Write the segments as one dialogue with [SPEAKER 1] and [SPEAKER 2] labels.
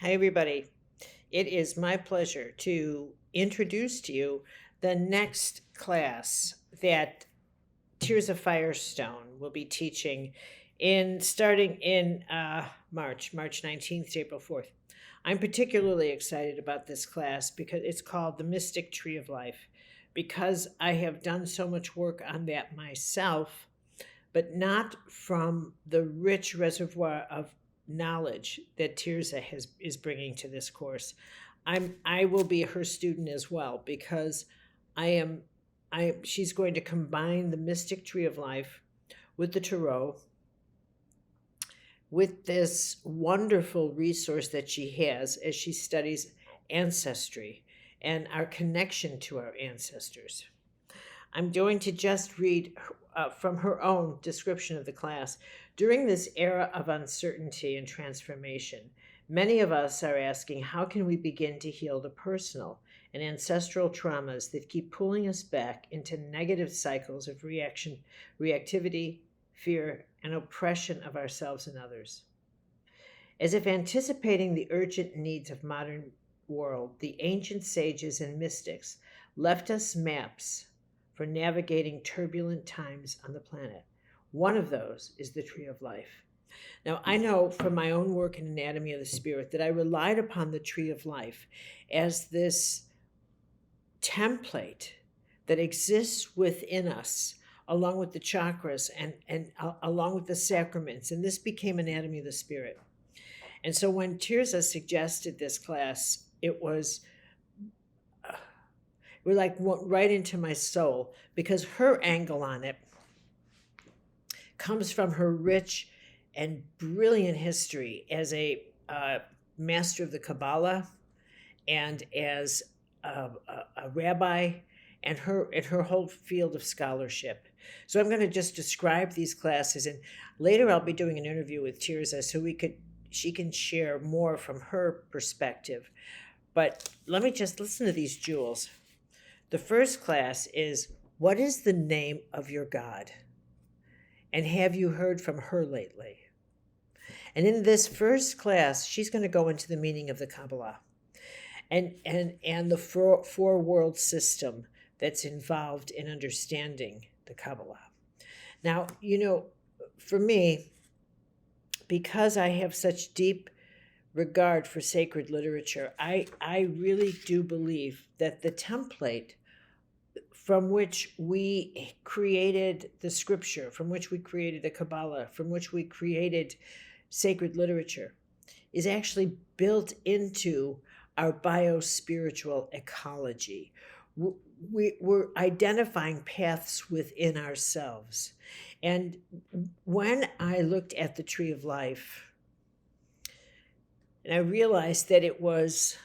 [SPEAKER 1] Hi, everybody. It is my pleasure to introduce to you the next class that Tirza Firestone will be teaching starting in March 19th to April 4th. I'm particularly excited about this class because it's called The Mystic Tree of Life, because I have done so much work on that myself, but not from the rich reservoir of knowledge that is bringing to this course. I will be her student as well, because I am she's going to combine the mystic tree of life with the tarot, with this wonderful resource that she has as she studies ancestry and our connection to our ancestors. I'm going to just read from her own description of the class. During this era of uncertainty and transformation, many of us are asking, how can we begin to heal the personal and ancestral traumas that keep pulling us back into negative cycles of reactivity, fear, and oppression of ourselves and others? As if anticipating the urgent needs of modern world, the ancient sages and mystics left us maps for navigating turbulent times on the planet. One of those is the Tree of Life. Now, I know from my own work in Anatomy of the Spirit that I relied upon the Tree of Life as this template that exists within us, along with the chakras and along with the sacraments. And this became Anatomy of the Spirit. And so when Tirza suggested this class, we're like right into my soul, because her angle on it comes from her rich and brilliant history as a master of the Kabbalah and as a rabbi, and her whole field of scholarship. So I'm going to just describe these classes, and later I'll be doing an interview with Tirza so she can share more from her perspective. But let me just listen to these jewels. The first class is, what is the name of your God? And have you heard from her lately? And in this first class, she's going to go into the meaning of the Kabbalah and the four world system that's involved in understanding the Kabbalah. Now, for me, because I have such deep regard for sacred literature, I really do believe that the template from which we created the scripture, from which we created the Kabbalah, from which we created sacred literature, is actually built into our bio-spiritual ecology. We're identifying paths within ourselves. And when I looked at the Tree of Life, and I realized that it was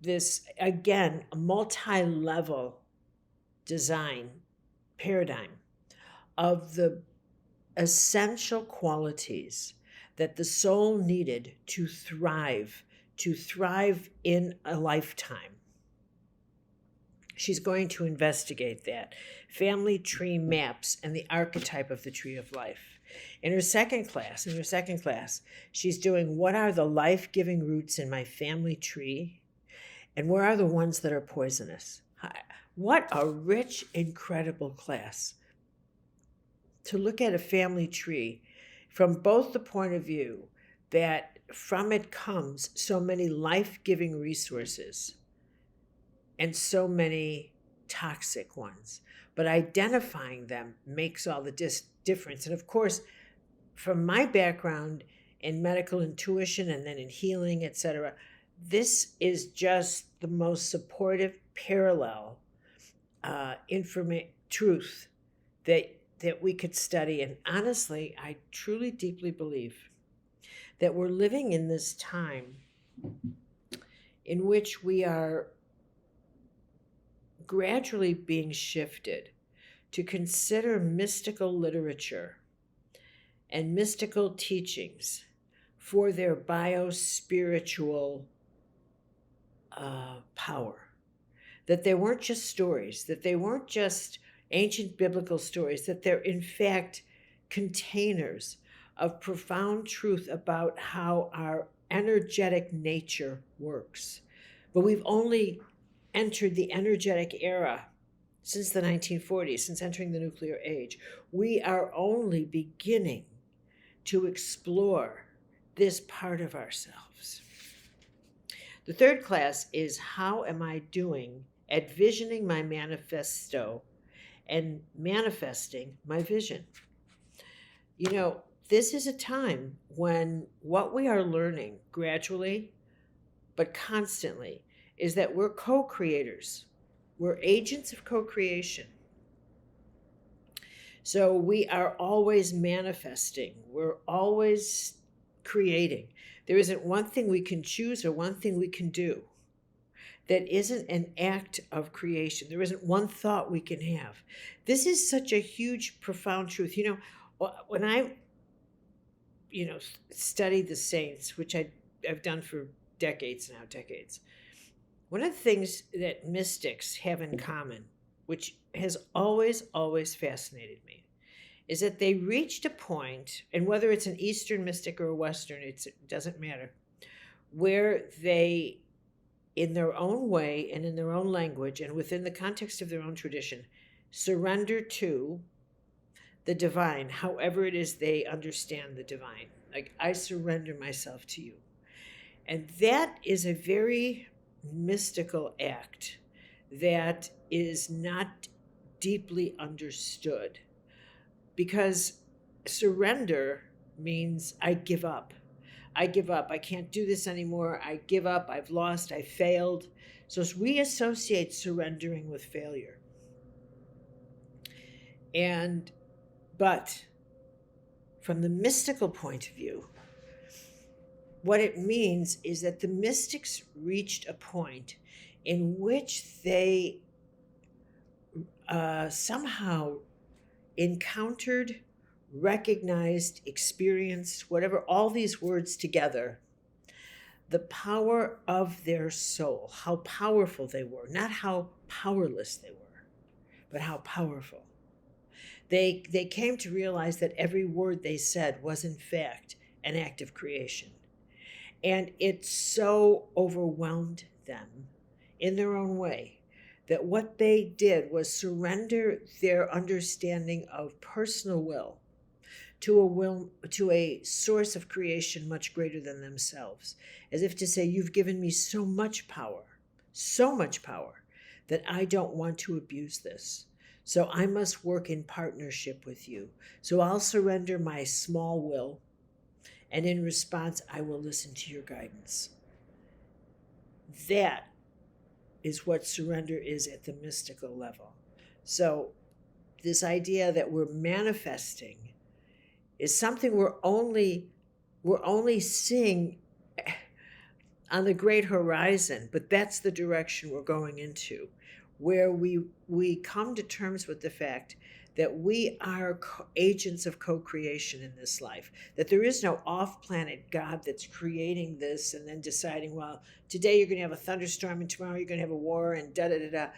[SPEAKER 1] this, again, a multi-level design paradigm of the essential qualities that the soul needed to thrive in a lifetime. She's going to investigate that. Family tree maps and the archetype of the Tree of Life. In her second class, she's doing, what are the life-giving roots in my family tree? And where are the ones that are poisonous? What a rich, incredible class. To look at a family tree from both the point of view that from it comes so many life-giving resources and so many toxic ones. But identifying them makes all the difference. And of course, from my background in medical intuition and then in healing, etc., this is just the most supportive parallel truth that we could study. And honestly, I truly, deeply believe that we're living in this time in which we are gradually being shifted to consider mystical literature and mystical teachings for their bio-spiritual power. That they weren't just stories, that they weren't just ancient biblical stories, that they're in fact containers of profound truth about how our energetic nature works. But we've only entered the energetic era since the 1940s, since entering the nuclear age. We are only beginning to explore this part of ourselves. The third class is how am I doing at visioning my manifesto and manifesting my vision. You know, this is a time when what we are learning gradually but constantly is that we're co-creators. We're agents of co-creation. So we are always manifesting. We're always creating. There isn't one thing we can choose or one thing we can do that isn't an act of creation. There isn't one thought we can have. This is such a huge, profound truth. You know, when I, studied the saints, which I've done for decades, one of the things that mystics have in common, which has always, always fascinated me, is that they reached a point, and whether it's an Eastern mystic or a Western, it doesn't matter, where they, in their own way and in their own language and within the context of their own tradition, surrender to the divine, however it is they understand the divine. Like, I surrender myself to you. And that is a very mystical act that is not deeply understood, because surrender means I give up. I give up. I can't do this anymore. I give up. I've lost. I failed. So we associate surrendering with failure. But from the mystical point of view, what it means is that the mystics reached a point in which they somehow encountered, recognized, experienced, whatever, all these words together, the power of their soul, how powerful they were, not how powerless they were, but how powerful. They came to realize that every word they said was in fact an act of creation. And it so overwhelmed them in their own way that what they did was surrender their understanding of personal will to a source of creation much greater than themselves, as if to say, you've given me so much power, that I don't want to abuse this. So I must work in partnership with you. So I'll surrender my small will, and in response, I will listen to your guidance. That is what surrender is at the mystical level. So this idea that we're manifesting is something we're only seeing on the great horizon, but that's the direction we're going into, where we come to terms with the fact that we are agents of co-creation in this life, that there is no off-planet God that's creating this and then deciding, well, today you're going to have a thunderstorm and tomorrow you're going to have a war and da-da-da-da.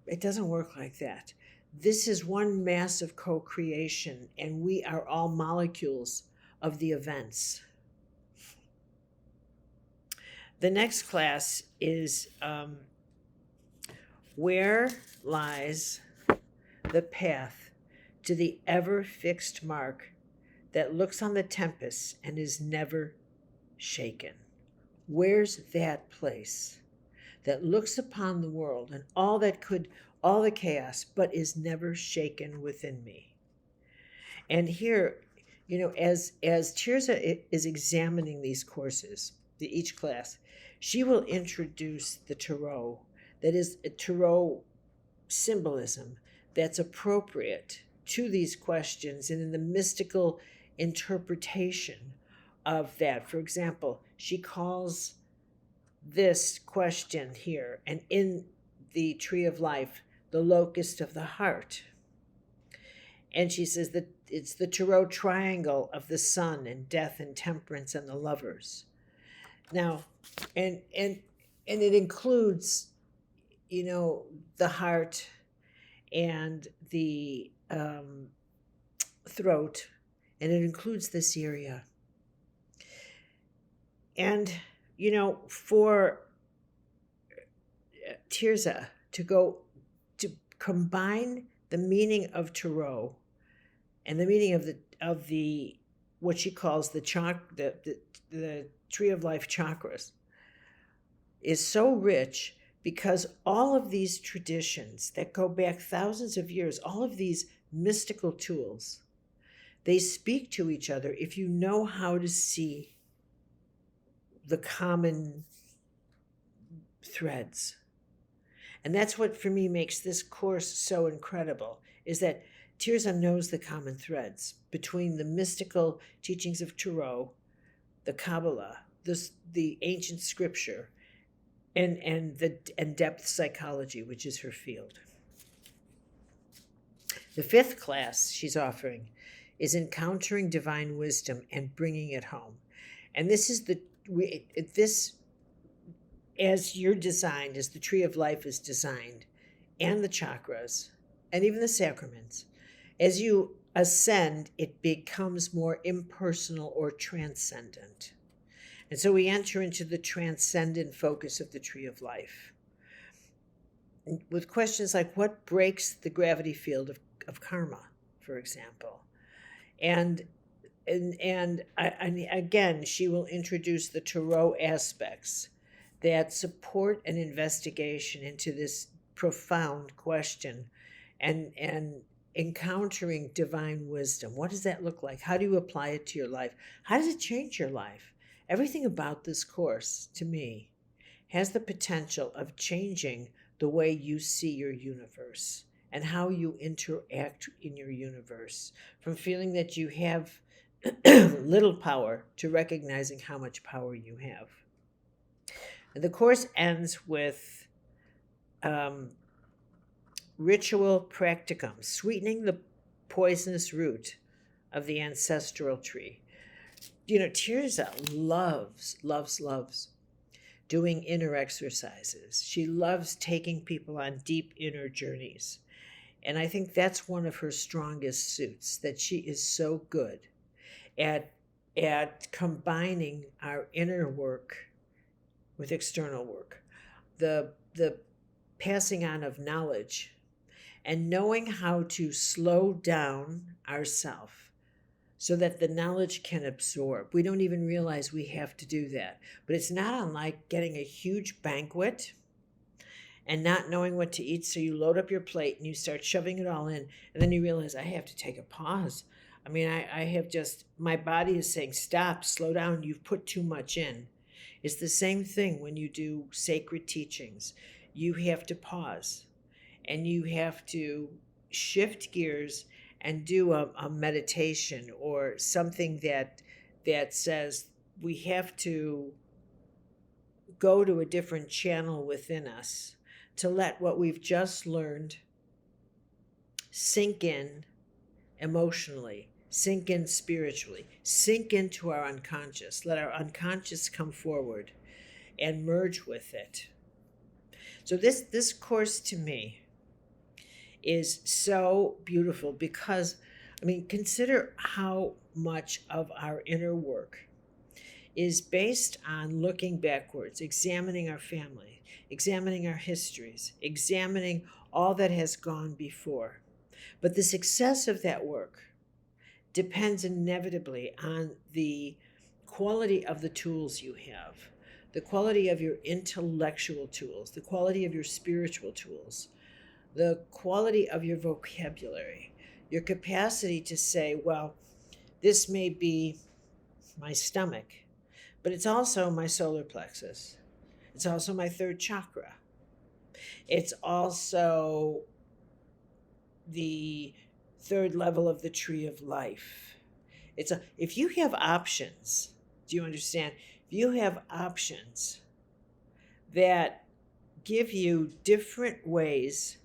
[SPEAKER 1] It doesn't work like that. This is one massive co-creation, and we are all molecules of the events. The next class is where lies the path to the ever-fixed mark that looks on the tempest and is never shaken. Where's that place that looks upon the world and all the chaos, but is never shaken within me? And here, as Tirza is examining these courses, each class, she will introduce the tarot, that is a tarot symbolism that's appropriate to these questions and in the mystical interpretation of that. For example, she calls this question here, and in the Tree of Life, the locust of the heart. And she says that it's the tarot triangle of the sun and death and temperance and the lovers. Now, and it includes, the heart and the throat, and it includes this area. And, for Tirza to combine the meaning of tarot and the meaning of the what she calls the tree of life chakras is so rich, because all of these traditions that go back thousands of years, all of these mystical tools, they speak to each other if you know how to see the common threads. And that's what, for me, makes this course so incredible, is that Tirza knows the common threads between the mystical teachings of Tarot, the Kabbalah, the ancient scripture, and depth psychology, which is her field. The 5th class she's offering is Encountering Divine Wisdom and Bringing It Home. And this is this, as you're designed, as the Tree of Life is designed, and the chakras, and even the sacraments, as you ascend, it becomes more impersonal or transcendent. And so we enter into the transcendent focus of the Tree of Life, with questions like, what breaks the gravity field of karma, for example? And again, she will introduce the Tarot aspects that support an investigation into this profound question, and encountering divine wisdom. What does that look like? How do you apply it to your life? How does it change your life? Everything about this course, to me, has the potential of changing the way you see your universe and how you interact in your universe, from feeling that you have little power to recognizing how much power you have. And the course ends with ritual practicum, sweetening the poisonous root of the ancestral tree. Tirza loves doing inner exercises. She loves taking people on deep inner journeys. And I think that's one of her strongest suits, that she is so good at combining our inner work with external work, the passing on of knowledge, and knowing how to slow down ourself so that the knowledge can absorb. We don't even realize we have to do that. But it's not unlike getting a huge banquet and not knowing what to eat, so you load up your plate and you start shoving it all in, and then you realize, I have to take a pause. I mean, I have just, my body is saying, stop, slow down, you've put too much in. It's the same thing when you do sacred teachings. You have to pause, and you have to shift gears and do a meditation or something that says we have to go to a different channel within us to let what we've just learned sink in emotionally, sink in spiritually, sink into our unconscious. Let our unconscious come forward and merge with it. So this course, to me, is so beautiful, because, consider how much of our inner work is based on looking backwards, examining our family, examining our histories, examining all that has gone before. But the success of that work depends inevitably on the quality of the tools you have, the quality of your intellectual tools, the quality of your spiritual tools, the quality of your vocabulary, your capacity to say, well, this may be my stomach, but it's also my solar plexus. It's also my 3rd chakra. It's also the 3rd level of the tree of life. If you have options, do you understand? If you have options that give you different ways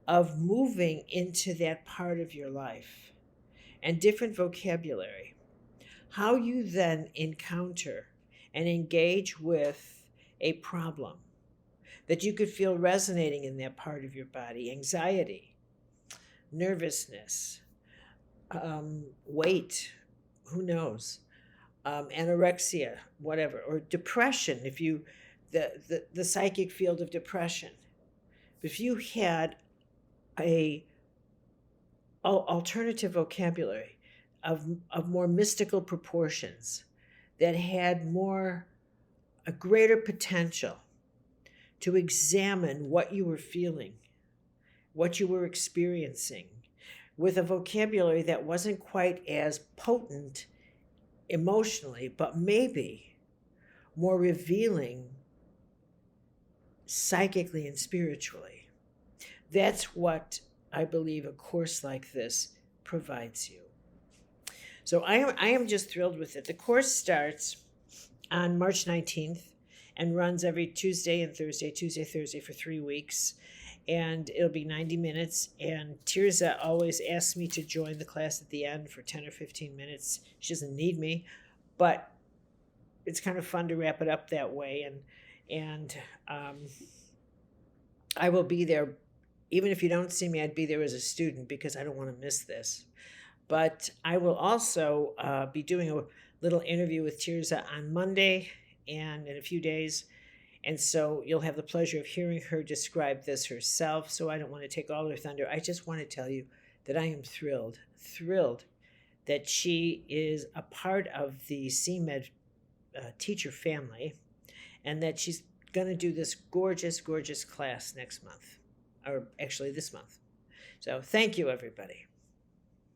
[SPEAKER 1] of moving into that part of your life and different vocabulary, how you then encounter and engage with a problem that you could feel resonating in that part of your body, anxiety, nervousness, weight, who knows, anorexia, whatever, or depression. If you, the psychic field of depression, if you had a alternative vocabulary of more mystical proportions that had a greater potential to examine what you were feeling, what you were experiencing, with a vocabulary that wasn't quite as potent emotionally, but maybe more revealing psychically and spiritually. That's what I believe a course like this provides you. So I am just thrilled with it. The course starts on March 19th and runs every Tuesday and Thursday, Thursday for 3 weeks. And it'll be 90 minutes. And Tirza always asks me to join the class at the end for 10 or 15 minutes. She doesn't need me, but it's kind of fun to wrap it up that way. And I will be there. Even if you don't see me, I'd be there as a student because I don't want to miss this. But I will also be doing a little interview with Tirza on Monday and in a few days. And so you'll have the pleasure of hearing her describe this herself. So I don't want to take all her thunder. I just want to tell you that I am thrilled that she is a part of the CMed teacher family and that she's going to do this gorgeous, gorgeous class next month, or actually this month. So thank you, everybody.